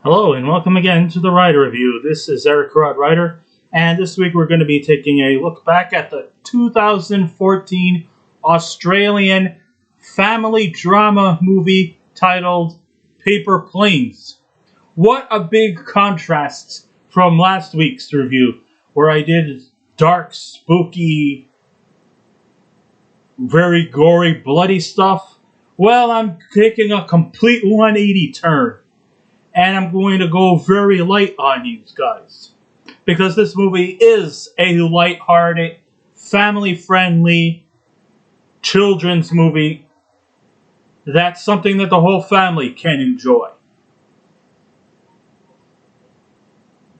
Hello and welcome again to the Rider Review. This is Eric Rod Rider, and this week we're going to be taking a look back at the 2014 Australian family drama movie titled Paper Planes. What a big contrast from last week's review, where I did dark, spooky, very gory, bloody stuff. Well, I'm taking a complete 180 turn. And I'm going to go very light on you guys. Because this movie is a light-hearted, family-friendly, children's movie. That's something that the whole family can enjoy.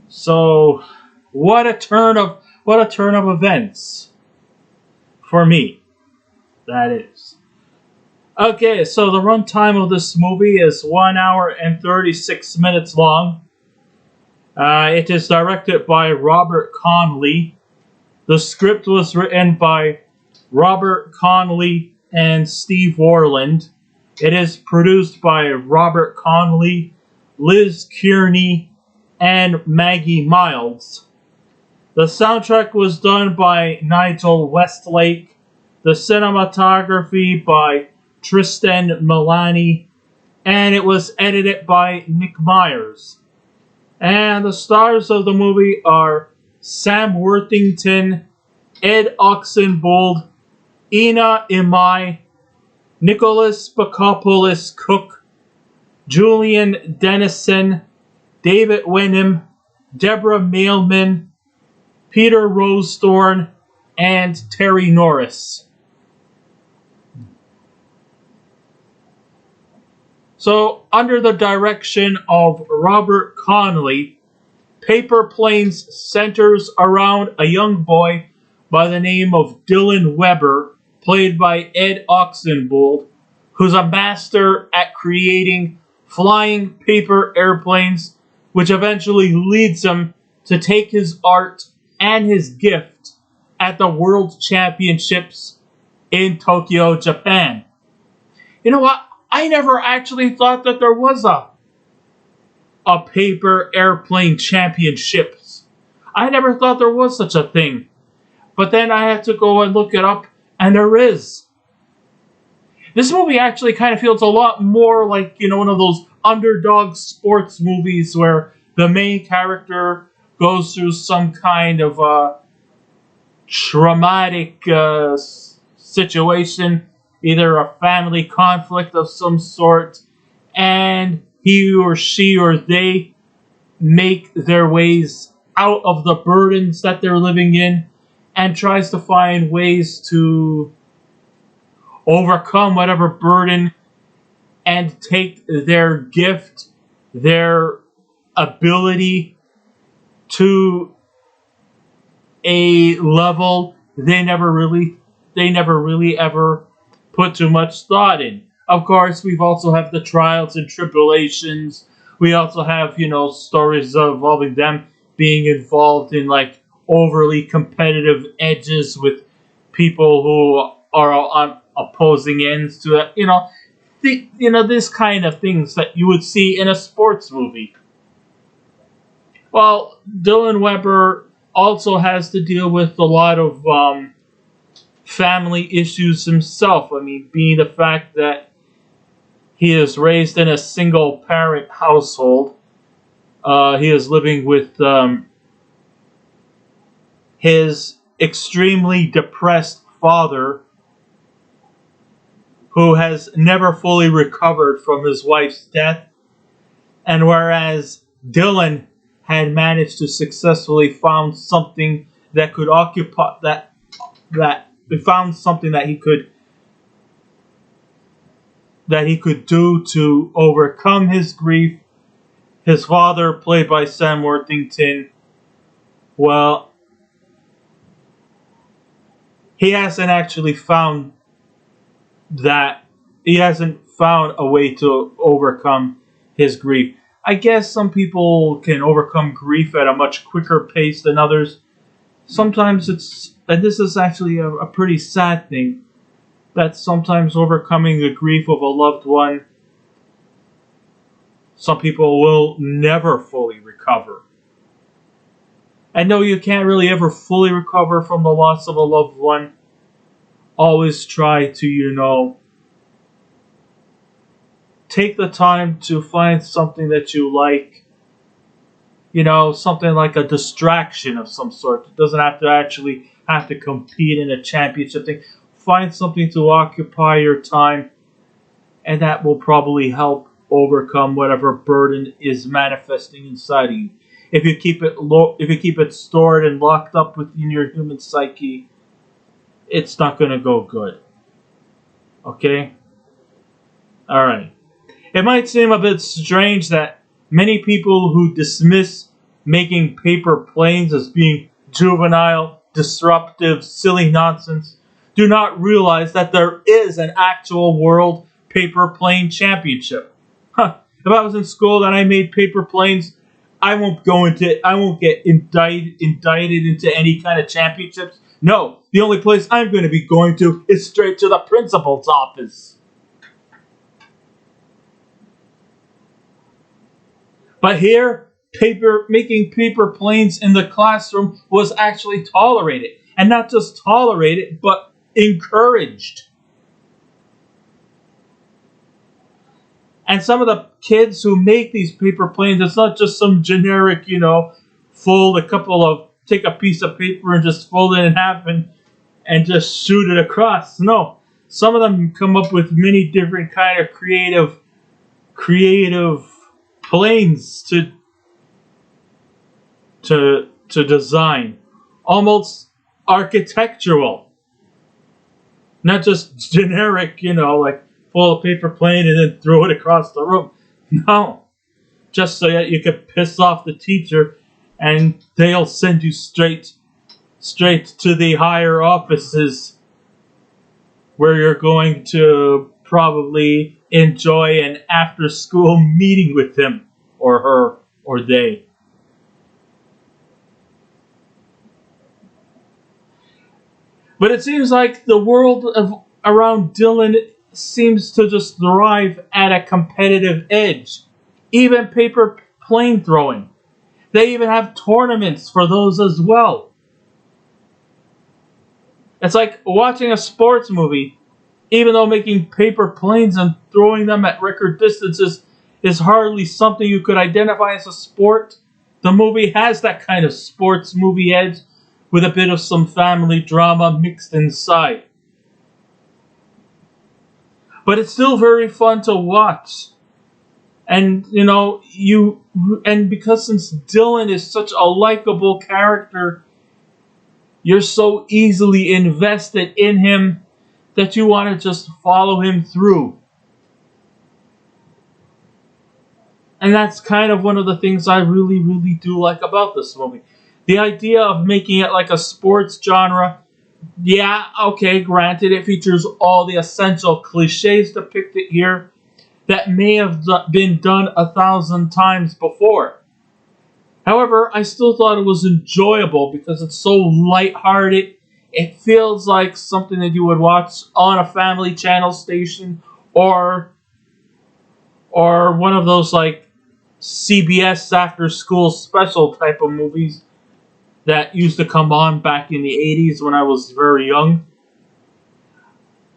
So, what a turn of events. For me, that is. Okay, so the runtime of this movie is 1 hour and 36 minutes long. It is directed by Robert Connolly. The script was written by Robert Connolly and Steve Warland. It is produced by Robert Connolly, Liz Kearney, and Maggie Miles. The soundtrack was done by Nigel Westlake. The cinematography by Tristan Milani, and it was edited by Nick Myers. And the stars of the movie are Sam Worthington, Ed Oxenbould, Ena Imai, Nicholas Bakopoulos-Cooke, Julian Dennison, David Wenham, Deborah Mailman, Peter Rowsthorn, and Terry Norris. So, under the direction of Robert Connolly, Paper Planes centers around a young boy by the name of Dylan Weber, played by Ed Oxenbould, who's a master at creating flying paper airplanes, which eventually leads him to take his art and his gift at the World Championships in Tokyo, Japan. You know what? I never actually thought that there was a paper airplane championships. I never thought there was such a thing. But then I had to go and look it up, and there is. This movie actually kind of feels a lot more like, one of those underdog sports movies where the main character goes through some kind of traumatic situation, either a family conflict of some sort, and he or she or they make their ways out of the burdens that they're living in and tries to find ways to overcome whatever burden and take their gift, their ability to a level they never really ever put too much thought in. Of course, we've also have the trials and tribulations. We also have, stories involving them being involved in overly competitive edges with people who are on opposing ends to it. This kind of things that you would see in a sports movie. Well, Dylan Weber also has to deal with a lot of family issues himself. Being the fact that he is raised in a single-parent household. He is living with his extremely depressed father, who has never fully recovered from his wife's death. And whereas Dylan had managed to successfully found something that could occupy that found something that he could do to overcome his grief. His father, played by Sam Worthington, well, he hasn't actually found that. He hasn't found a way to overcome his grief. I guess some people can overcome grief at a much quicker pace than others. Sometimes and this is actually a pretty sad thing, that sometimes overcoming the grief of a loved one Some people will never fully recover. And no, you can't really ever fully recover from the loss of a loved one. Always try to, take the time to find something that you like. Something like a distraction of some sort. It doesn't have to actually have to compete in a championship thing. Find something to occupy your time, and that will probably help overcome whatever burden is manifesting inside of you. If you keep it stored and locked up within your human psyche, it's not going to go good. Okay? Alright. It might seem a bit strange that many people who dismiss making paper planes as being juvenile, disruptive, silly nonsense do not realize that there is an actual world paper plane championship. If I was in school and I made paper planes, I won't get indicted into any kind of championships. No, the only place I'm going to be going to is straight to the principal's office. But here, making paper planes in the classroom was actually tolerated. And not just tolerated, but encouraged. And some of the kids who make these paper planes, it's not just some generic, take a piece of paper and just fold it in half and just shoot it across. No, some of them come up with many different kind of creative planes to design, almost architectural, not just generic, like pull a paper plane and then throw it across the room. No, just so that you could piss off the teacher, and they'll send you straight to the higher offices, where you're going to probably enjoy an after-school meeting with him or her or they. But it seems like the world around Dylan seems to just thrive at a competitive edge. Even paper plane throwing. They even have tournaments for those as well. It's like watching a sports movie. Even though making paper planes and throwing them at record distances is hardly something you could identify as a sport, the movie has that kind of sports movie edge with a bit of some family drama mixed inside. But it's still very fun to watch. And, because since Dylan is such a likable character, you're so easily invested in him that you want to just follow him through. And that's kind of one of the things I really, really do like about this movie. The idea of making it like a sports genre, yeah, okay, granted, it features all the essential cliches depicted here that may have been done 1,000 times before. However, I still thought it was enjoyable because it's so lighthearted. It feels like something that you would watch on a family channel station or one of those like CBS after school special type of movies that used to come on back in the 80s when I was very young.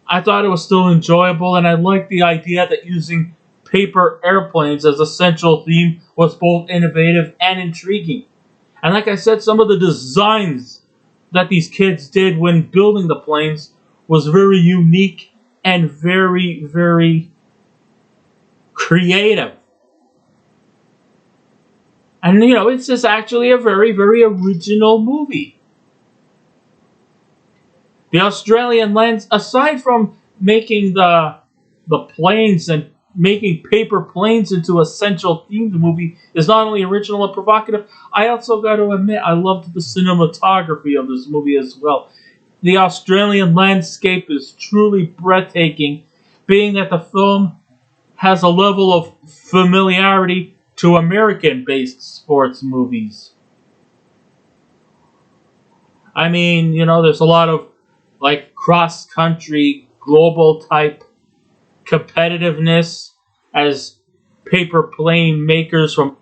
I thought it was still enjoyable, and I liked the idea that using paper airplanes as a central theme was both innovative and intriguing. And like I said, some of the designs that these kids did when building the planes was very unique and very, very creative. And, it's just actually a very, very original movie. The Australian lens, aside from making the planes and making paper planes into a central theme of the movie, is not only original and provocative, I also got to admit I loved the cinematography of this movie as well. The Australian landscape is truly breathtaking, being that the film has a level of familiarity to American-based sports movies. I mean, there's a lot of like cross-country, global type competitiveness as paper plane makers from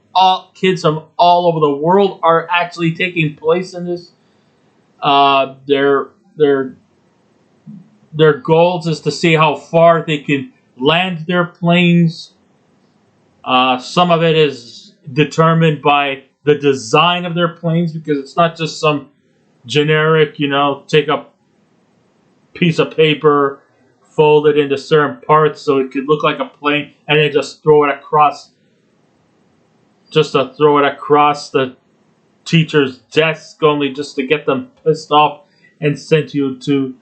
kids from all over the world are actually taking place in this. Their goals is to see how far they can land their planes. Some of it is determined by the design of their planes, because it's not just some generic, take a piece of paper, fold it into certain parts so it could look like a plane, and then just throw it across the teacher's desk, only just to get them pissed off and sent you to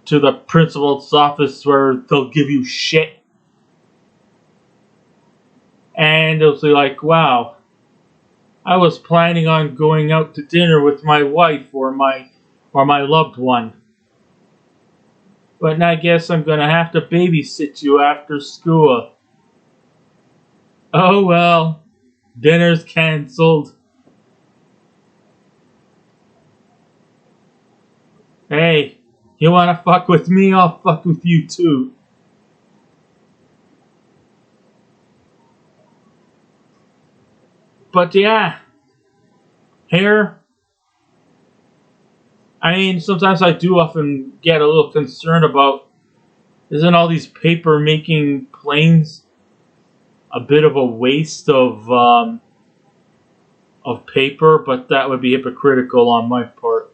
the principal's office where they'll give you shit. And it'll be like, wow, I was planning on going out to dinner with my wife or my loved one, but I guess I'm gonna have to babysit you after school. Oh well, dinner's cancelled. Hey, you wanna fuck with me? I'll fuck with you too. But yeah, here, I mean, sometimes I do often get a little concerned about, isn't all these paper making planes a bit of a waste of paper? But that would be hypocritical on my part.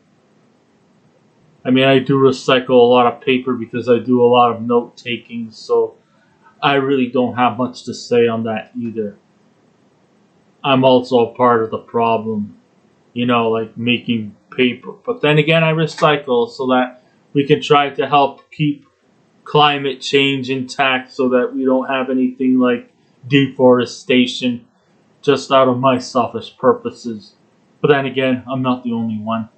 I mean, I do recycle a lot of paper because I do a lot of note taking, so I really don't have much to say on that either. I'm also a part of the problem, like making paper. But then again, I recycle so that we can try to help keep climate change intact so that we don't have anything like deforestation, just out of my selfish purposes. But then again, I'm not the only one.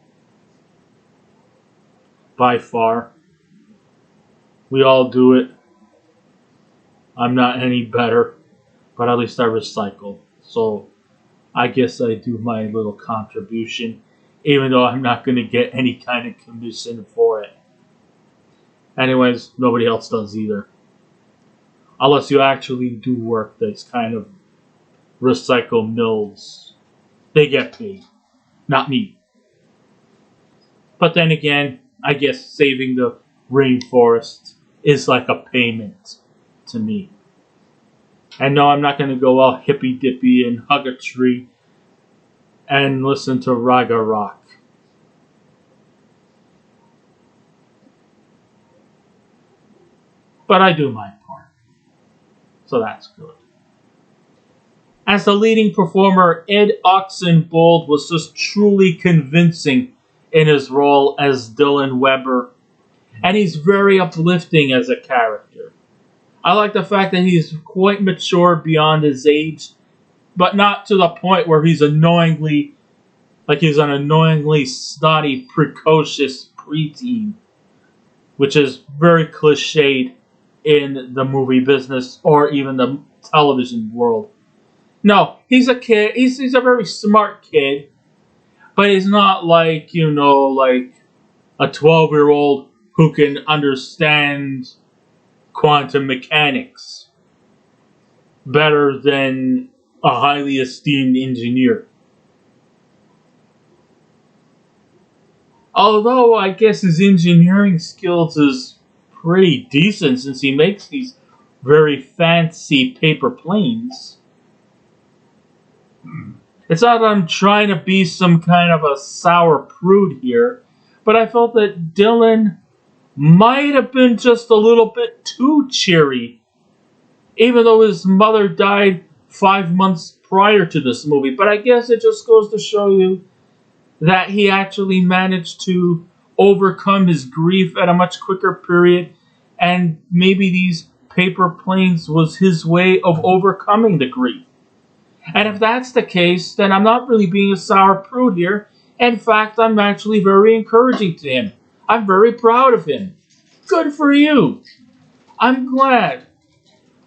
By far. We all do it. I'm not any better, but at least I recycle. So I guess I do my little contribution, even though I'm not going to get any kind of commission for it. Anyways, nobody else does either. Unless you actually do work that's kind of recycle mills. They get paid. Not me. But then again, I guess saving the rainforest is like a payment to me. And no, I'm not going to go all hippy-dippy and hug a tree and listen to raga rock. But I do my part. So that's good. As the leading performer, Ed Oxenbould was just truly convincing in his role as Dylan Weber. And he's very uplifting as a character. I like the fact that he's quite mature beyond his age, but not to the point where he's an annoyingly snotty, precocious preteen, which is very cliched in the movie business or even the television world. No, he's a kid. He's a very smart kid, but he's not like, like a 12-year-old who can understand quantum mechanics better than a highly esteemed engineer. Although I guess his engineering skills is pretty decent since he makes these very fancy paper planes. It's not that I'm trying to be some kind of a sour prude here, but I felt that Dylan might have been just a little bit too cheery, even though his mother died 5 months prior to this movie. But I guess it just goes to show you that he actually managed to overcome his grief at a much quicker period, and maybe these paper planes was his way of overcoming the grief. And if that's the case, then I'm not really being a sour prude here. In fact, I'm actually very encouraging to him. I'm very proud of him. Good for you. I'm glad.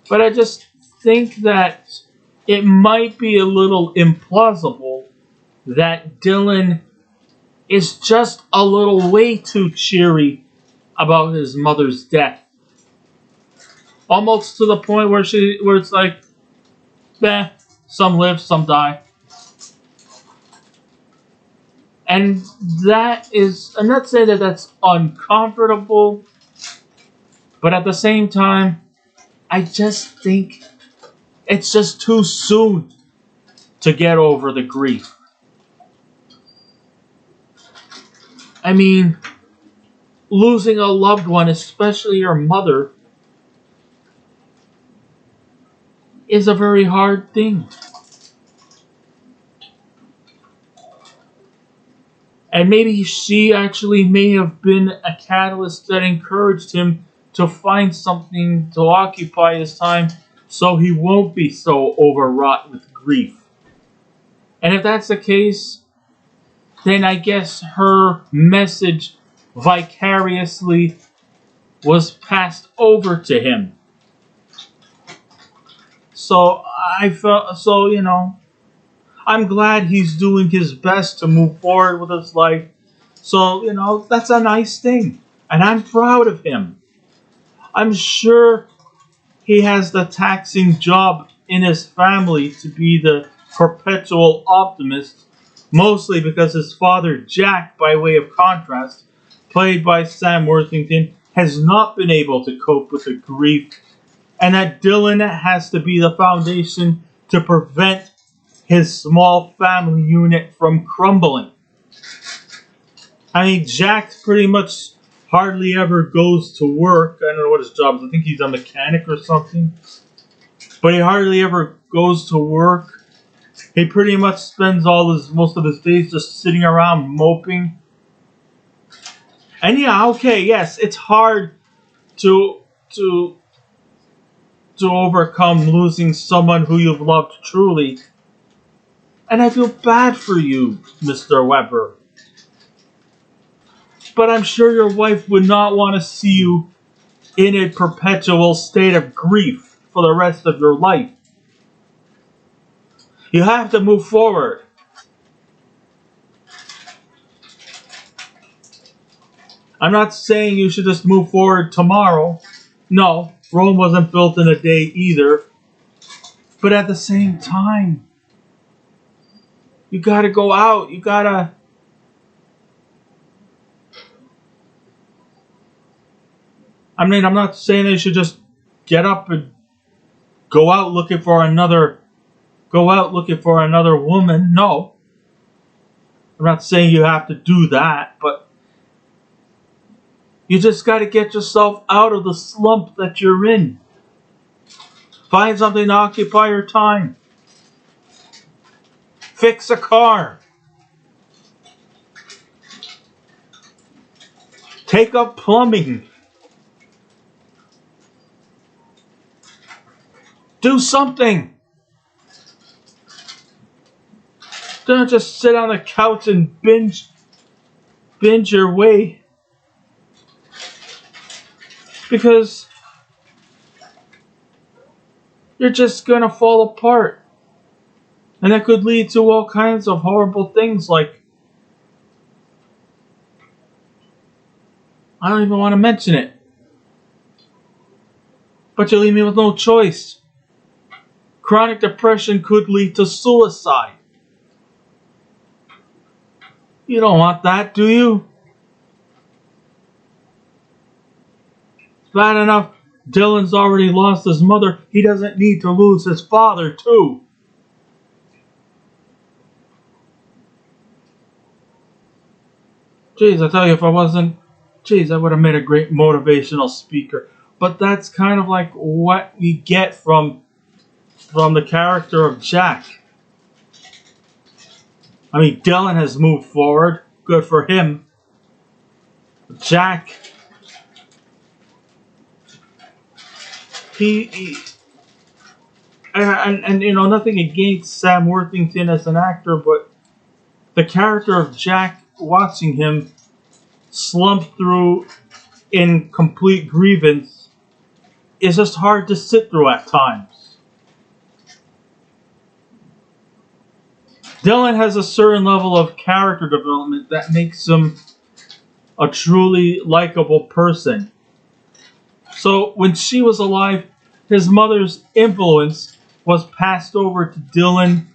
But I just think that it might be a little implausible that Dylan is just a little way too cheery about his mother's death. Almost to the point where it's like some live, some die. And I'm not saying that that's uncomfortable, but at the same time, I just think it's just too soon to get over the grief. I mean, losing a loved one, especially your mother, is a very hard thing. And maybe she actually may have been a catalyst that encouraged him to find something to occupy his time so he won't be so overwrought with grief. And if that's the case, then I guess her message vicariously was passed over to him. So I'm glad he's doing his best to move forward with his life. So, that's a nice thing. And I'm proud of him. I'm sure he has the taxing job in his family to be the perpetual optimist, mostly because his father, Jack, by way of contrast, played by Sam Worthington, has not been able to cope with the grief, and that Dylan has to be the foundation to prevent his small family unit from crumbling. I mean, Jack pretty much hardly ever goes to work. I don't know what his job is. I think he's a mechanic or something. But he hardly ever goes to work. He pretty much spends most of his days just sitting around moping. And yeah, okay, yes, it's hard to overcome losing someone who you've loved truly. And I feel bad for you, Mr. Weber. But I'm sure your wife would not want to see you in a perpetual state of grief for the rest of your life. You have to move forward. I'm not saying you should just move forward tomorrow. No, Rome wasn't built in a day either. But at the same time, you gotta go out. You gotta... I mean, I'm not saying that you should just get up and go out looking for another woman. No. I'm not saying you have to do that, but you just got to get yourself out of the slump that you're in. Find something to occupy your time. Fix a car. Take up plumbing. Do something. Don't just sit on the couch and binge your way. Because you're just going to fall apart. And that could lead to all kinds of horrible things like... I don't even want to mention it. But you leave me with no choice. Chronic depression could lead to suicide. You don't want that, do you? It's bad enough Dylan's already lost his mother. He doesn't need to lose his father, too. Jeez, I tell you, if I wasn't... Jeez, I would have made a great motivational speaker. But that's kind of like what we get from the character of Jack. I mean, Dylan has moved forward. Good for him. Jack... And nothing against Sam Worthington as an actor, but the character of Jack, watching him slump through in complete grievance, is just hard to sit through at times. Dylan has a certain level of character development that makes him a truly likable person. So when she was alive, his mother's influence was passed over to Dylan,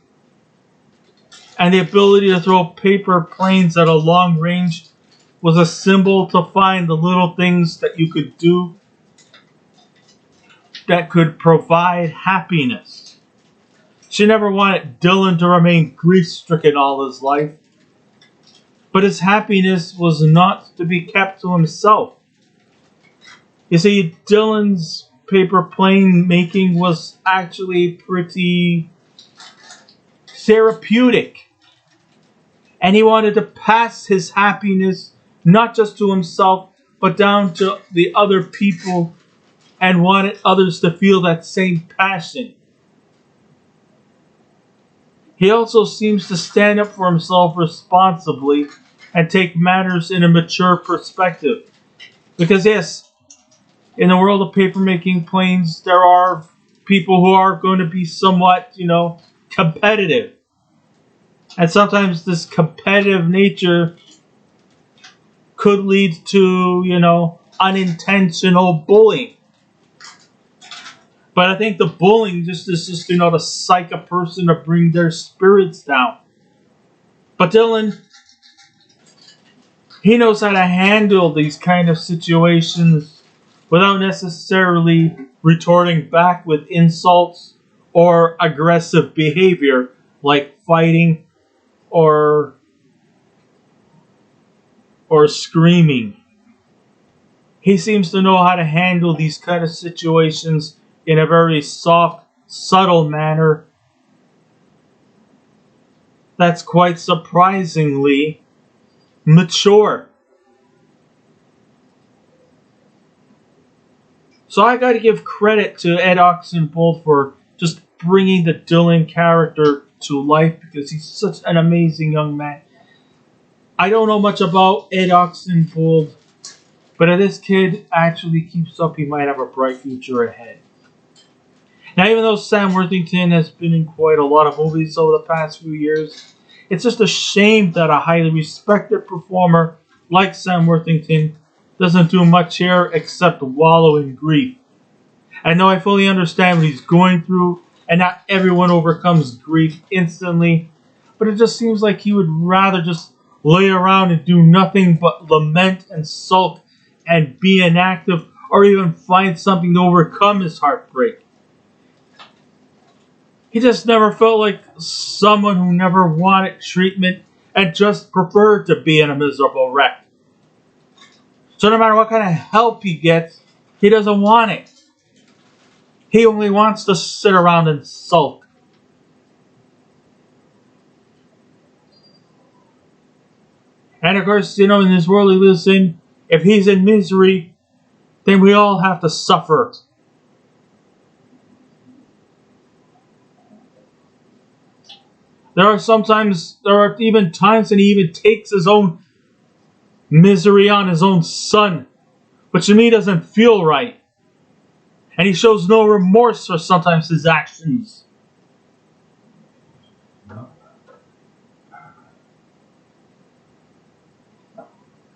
and the ability to throw paper planes at a long range was a symbol to find the little things that you could do that could provide happiness. She never wanted Dylan to remain grief-stricken all his life, but his happiness was not to be kept to himself. You see, Dylan's paper plane making was actually pretty therapeutic, and he wanted to pass his happiness not just to himself, but down to the other people, and wanted others to feel that same passion. He also seems to stand up for himself responsibly and take matters in a mature perspective. Because yes, in the world of papermaking planes, there are people who are going to be somewhat, competitive. And sometimes this competitive nature could lead to, unintentional bullying. But I think the bullying is just to psych a person to bring their spirits down. But Dylan, he knows how to handle these kind of situations without necessarily retorting back with insults or aggressive behavior like fighting or screaming. He seems to know how to handle these kind of situations in a very soft, subtle manner that's quite surprisingly mature. So I gotta give credit to Ed Oxenbould for just bringing the Dylan character to life, because he's such an amazing young man. I don't know much about Ed Oxenbould, but if this kid actually keeps up, he might have a bright future ahead. Now, even though Sam Worthington has been in quite a lot of movies over the past few years, it's just a shame that a highly respected performer like Sam Worthington doesn't do much here except wallow in grief. I know I fully understand what he's going through, and not everyone overcomes grief instantly, but it just seems like he would rather just lay around and do nothing but lament and sulk and be inactive, or even find something to overcome his heartbreak. He just never felt like someone who never wanted treatment and just preferred to be in a miserable wreck. So no matter what kind of help he gets, he doesn't want it. He only wants to sit around and sulk. And of course, in this world he lives in, if he's in misery, then we all have to suffer. There are even times when he even takes his own misery on his own son, which to me doesn't feel right. And he shows no remorse for sometimes his actions.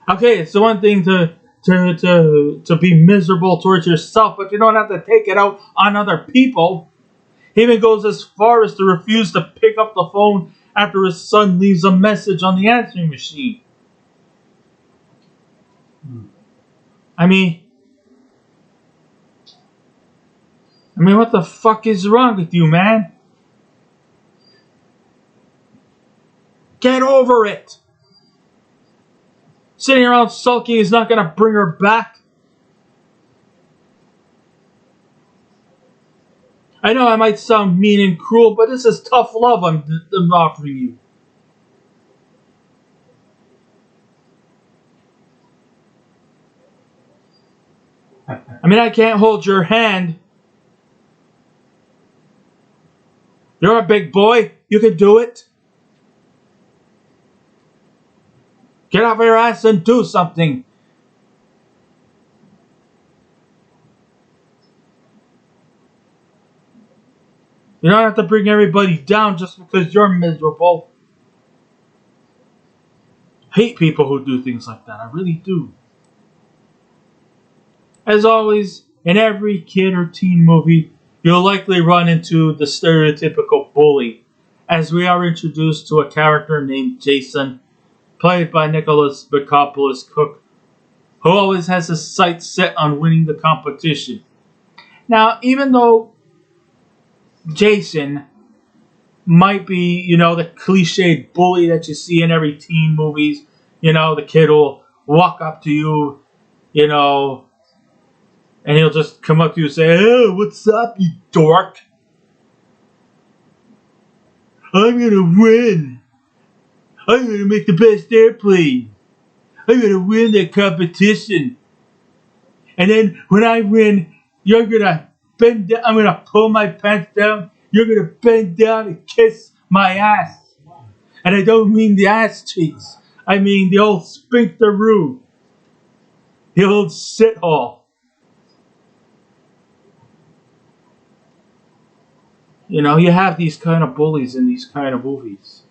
Okay, it's the one thing to be miserable towards yourself, but you don't have to take it out on other people. He even goes as far as to refuse to pick up the phone after his son leaves a message on the answering machine. I mean, what the fuck is wrong with you, man? Get over it! Sitting around sulking is not going to bring her back. I know I might sound mean and cruel, but this is tough love I'm offering you. I can't hold your hand. You're a big boy. You can do it. Get off your ass and do something. You don't have to bring everybody down just because you're miserable. I hate people who do things like that. I really do. As always, in every kid or teen movie, you'll likely run into the stereotypical bully, as we are introduced to a character named Jason, played by Nicholas Bakopoulos-Cooke, who always has his sights set on winning the competition. Now, even though Jason might be, the cliched bully that you see in every teen movies, the kid will walk up to you, and he'll just come up to you and say, "Hey, what's up, you dork? I'm gonna win. I'm gonna make the best airplane. I'm gonna win the competition. And then when I win, you're gonna bend down. I'm gonna pull my pants down. You're gonna bend down and kiss my ass. And I don't mean the ass cheeks. I mean the old sphincteroo. The old shithole." You have these kind of bullies in these kind of movies.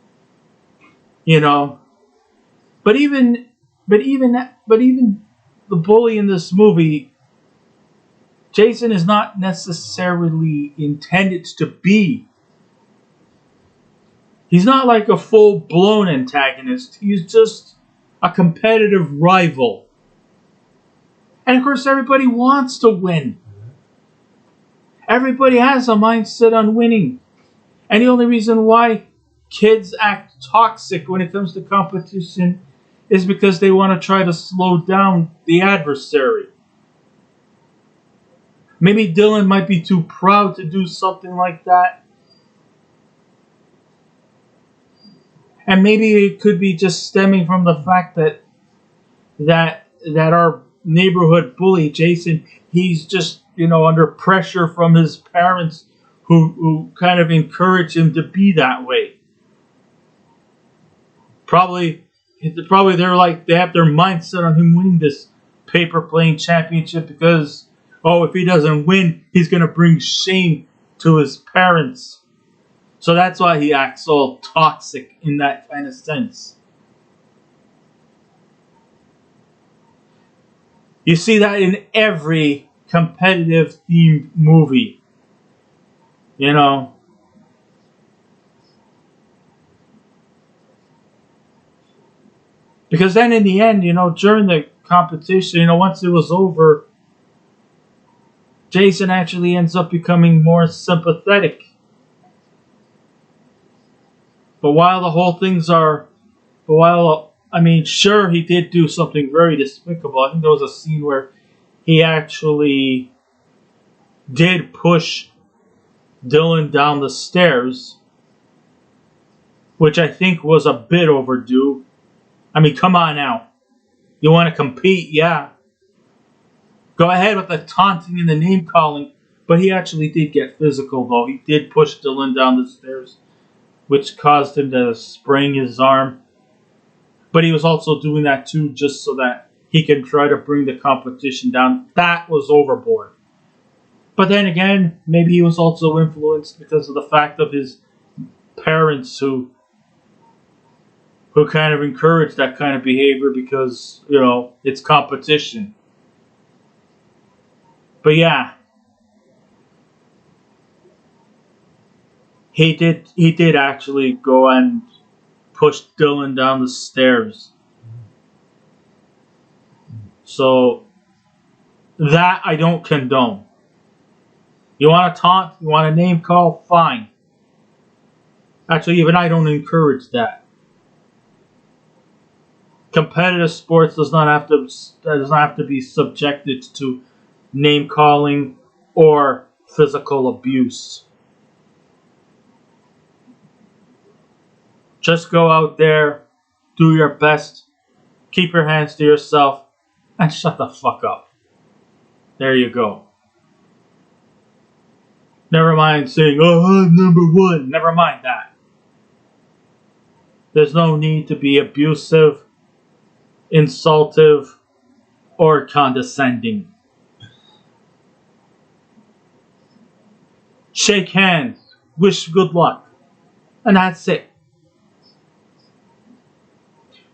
But even the bully in this movie, Jason is not necessarily intended to be. He's not like a full-blown antagonist. He's just a competitive rival. And of course, everybody wants to win. Everybody has a mindset on winning. And the only reason why kids act toxic when it comes to competition is because they want to try to slow down the adversary. Maybe Dylan might be too proud to do something like that. And maybe it could be just stemming from the fact that our neighborhood bully, Jason, he's just, under pressure from his parents who kind of encourage him to be that way. Probably they have their mindset on him winning this paper plane championship because, if he doesn't win, he's going to bring shame to his parents. So that's why he acts all toxic in that kind of sense. You see that in every competitive themed movie. Because then in the end, during the competition, once it was over, Jason actually ends up becoming more sympathetic. But sure, he did do something very despicable. I think there was a scene where he actually did push Dylan down the stairs, which I think was a bit overdue. I mean, come on now. You want to compete? Yeah. Go ahead with the taunting and the name calling. But he actually did get physical, though. He did push Dylan down the stairs, which caused him to sprain his arm. But he was also doing that too just so that he can try to bring the competition down. That was overboard. But then again, maybe he was also influenced because of the fact of his parents who kind of encouraged that kind of behavior because, it's competition. But yeah, he did actually go and push Dylan down the stairs. So that I don't condone. You want to taunt? You want a name call? Fine. Actually, even I don't encourage that. Competitive sports does not have to be subjected to name calling or physical abuse. Just go out there, do your best, keep your hands to yourself, and shut the fuck up. There you go. Never mind saying, I'm number one. Never mind that. There's no need to be abusive, insultive, or condescending. Shake hands, wish good luck, and that's it.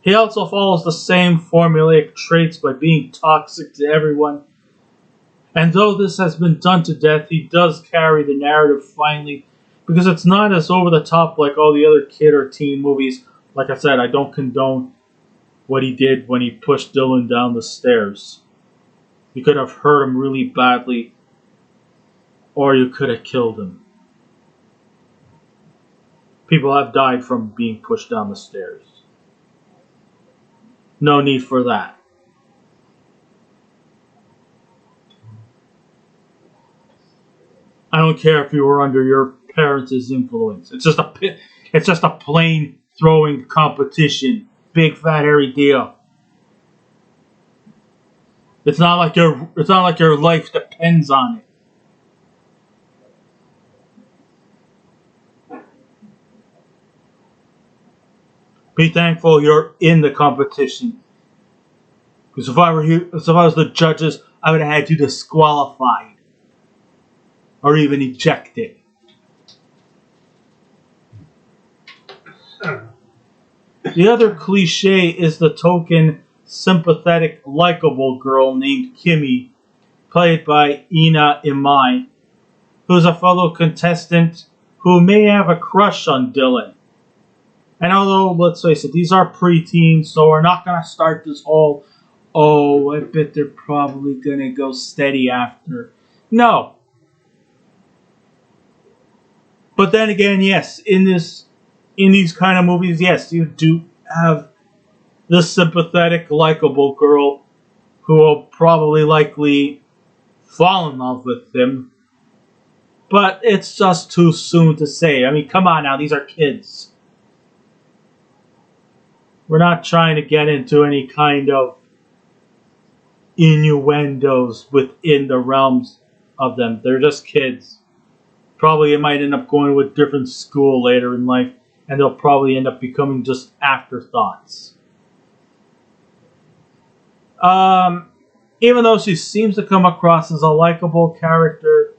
He also follows the same formulaic traits by being toxic to everyone And though this has been done to death, he does carry the narrative finally, because it's not as over the top like all the other kid or teen movies. Like I said, I don't condone what he did when he pushed Dylan down the stairs. You could have hurt him really badly, or you could have killed him. People have died from being pushed down the stairs. No need for that. I don't care if you were under your parents' influence. It's just a plain throwing competition. Big fat hairy deal. It's not like your life depends on it. Be thankful you're in the competition. Because if I was the judges, I would have had you disqualified. Or even ejected. The other cliche is the token, sympathetic, likable girl named Kimmy, played by Ena Imai, who's a fellow contestant who may have a crush on Dylan. And although, let's face it, these are preteens, so we're not going to start this whole, oh, I bet they're probably going to go steady after. No. But then again, yes, in these kind of movies, yes, you do have the sympathetic, likable girl who will probably likely fall in love with him. But it's just too soon to say. I mean, come on now, these are kids. We're not trying to get into any kind of innuendos within the realms of them. They're just kids. Probably it might end up going to a different school later in life, and they'll probably end up becoming just afterthoughts. Even though she seems to come across as a likable character,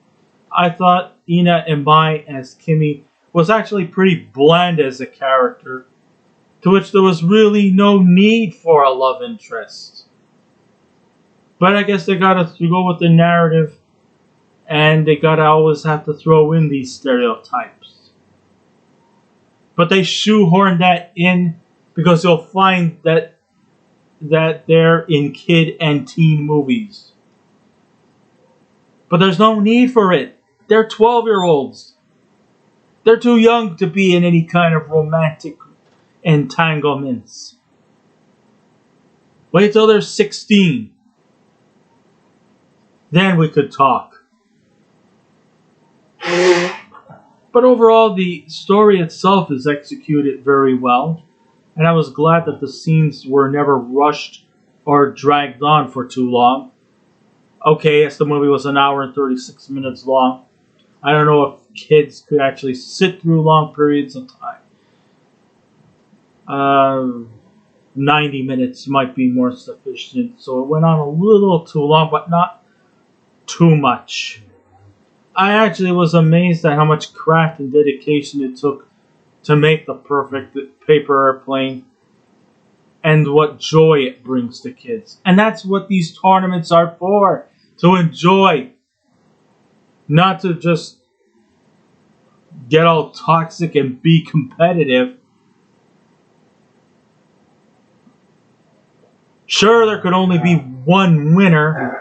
I thought Ena Imai as Kimmy was actually pretty bland as a character, to which there was really no need for a love interest. But I guess they gotta go with the narrative, and they gotta always have to throw in these stereotypes. But they shoehorn that in because you'll find that they're in kid and teen movies. But there's no need for it. They're 12-year-olds. They're too young to be in any kind of romantic entanglements. Wait till they're 16. Then we could talk. But overall, the story itself is executed very well, and I was glad that the scenes were never rushed or dragged on for too long. Okay, yes, the movie was an hour and 36 minutes long. I don't know if kids could actually sit through long periods of time. 90 minutes might be more sufficient, so it went on a little too long, but not too much. I actually was amazed at how much craft and dedication it took to make the perfect paper airplane and what joy it brings to kids. And that's what these tournaments are for, to enjoy, not to just get all toxic and be competitive. Sure, there could only be one winner,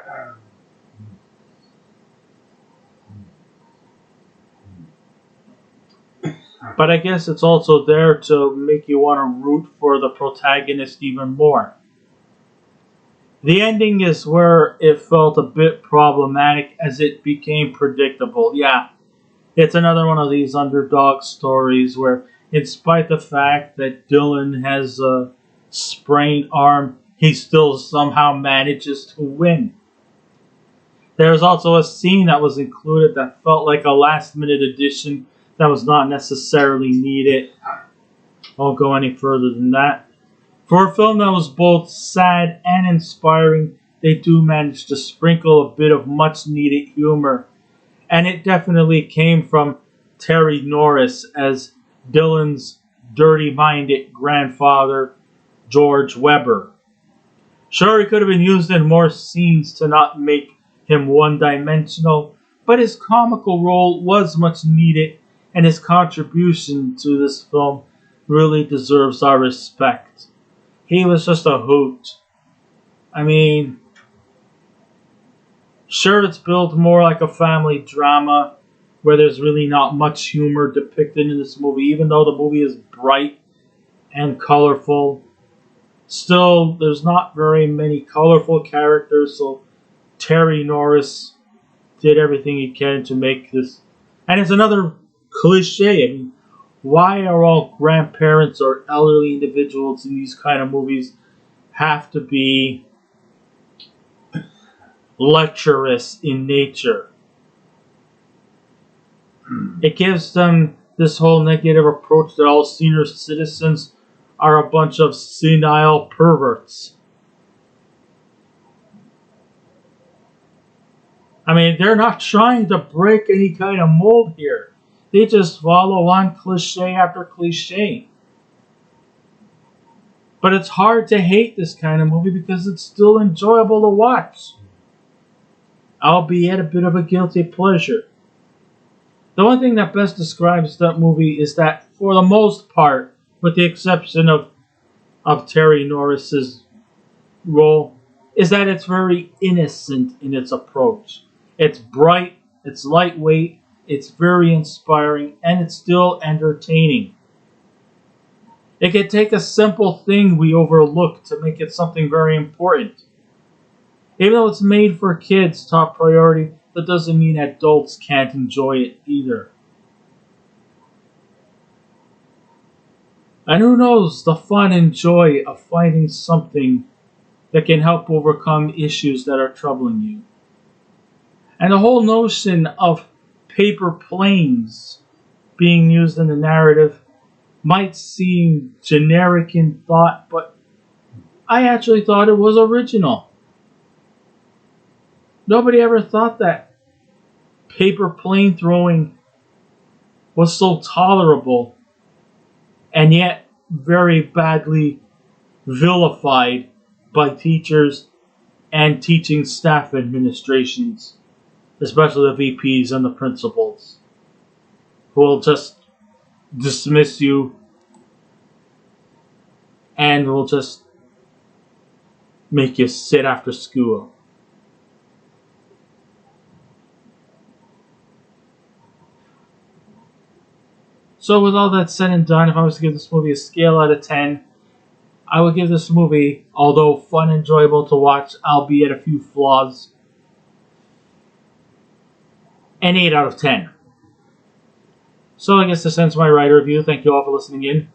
but I guess it's also there to make you want to root for the protagonist even more. The ending is where it felt a bit problematic as it became predictable. Yeah, it's another one of these underdog stories where, in spite of the fact that Dylan has a sprained arm, he still somehow manages to win. There's also a scene that was included that felt like a last-minute addition that was not necessarily needed. I won't go any further than that. For a film that was both sad and inspiring, they do manage to sprinkle a bit of much-needed humor. And it definitely came from Terry Norris as Dylan's dirty-minded grandfather, George Webber. Sure, he could have been used in more scenes to not make him one-dimensional, but his comical role was much needed, and his contribution to this film really deserves our respect. He was just a hoot. I mean, sure, it's built more like a family drama where there's really not much humor depicted in this movie, even though the movie is bright and colorful. Still, there's not very many colorful characters, so Terry Norris did everything he can to make this. And it's another cliche. I mean, why are all grandparents or elderly individuals in these kind of movies have to be lecherous in nature? It gives them this whole negative approach that all senior citizens are a bunch of senile perverts. I mean, they're not trying to break any kind of mold here. They just follow on cliche after cliche. But it's hard to hate this kind of movie because it's still enjoyable to watch, albeit a bit of a guilty pleasure. The one thing that best describes that movie is that, for the most part, with the exception of Terry Norris's role, is that it's very innocent in its approach. It's bright, it's lightweight, it's very inspiring, and it's still entertaining. It can take a simple thing we overlook to make it something very important. Even though it's made for kids, top priority, that doesn't mean adults can't enjoy it either. And who knows the fun and joy of finding something that can help overcome issues that are troubling you. And the whole notion of paper planes being used in the narrative might seem generic in thought, but I actually thought it was original. Nobody ever thought that paper plane throwing was so tolerable and yet very badly vilified by teachers and teaching staff administrations, especially the VPs and the principals, who will just dismiss you and will just make you sit after school. So with all that said and done, if I was to give this movie a scale out of 10, I would give this movie, although fun and enjoyable to watch, albeit a few flaws, an 8 out of 10. So I guess this ends my writer review. Thank you all for listening in.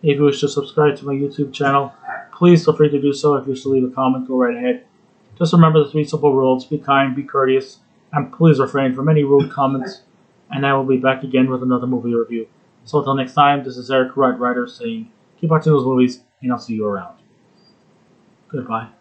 If you wish to subscribe to my YouTube channel, please feel free to do so. If you wish to leave a comment, go right ahead. Just remember the 3 simple rules: be kind, be courteous, and please refrain from any rude comments. And I will be back again with another movie review. So until next time, this is Eric Wright Writer saying, keep watching those movies, and I'll see you around. Goodbye.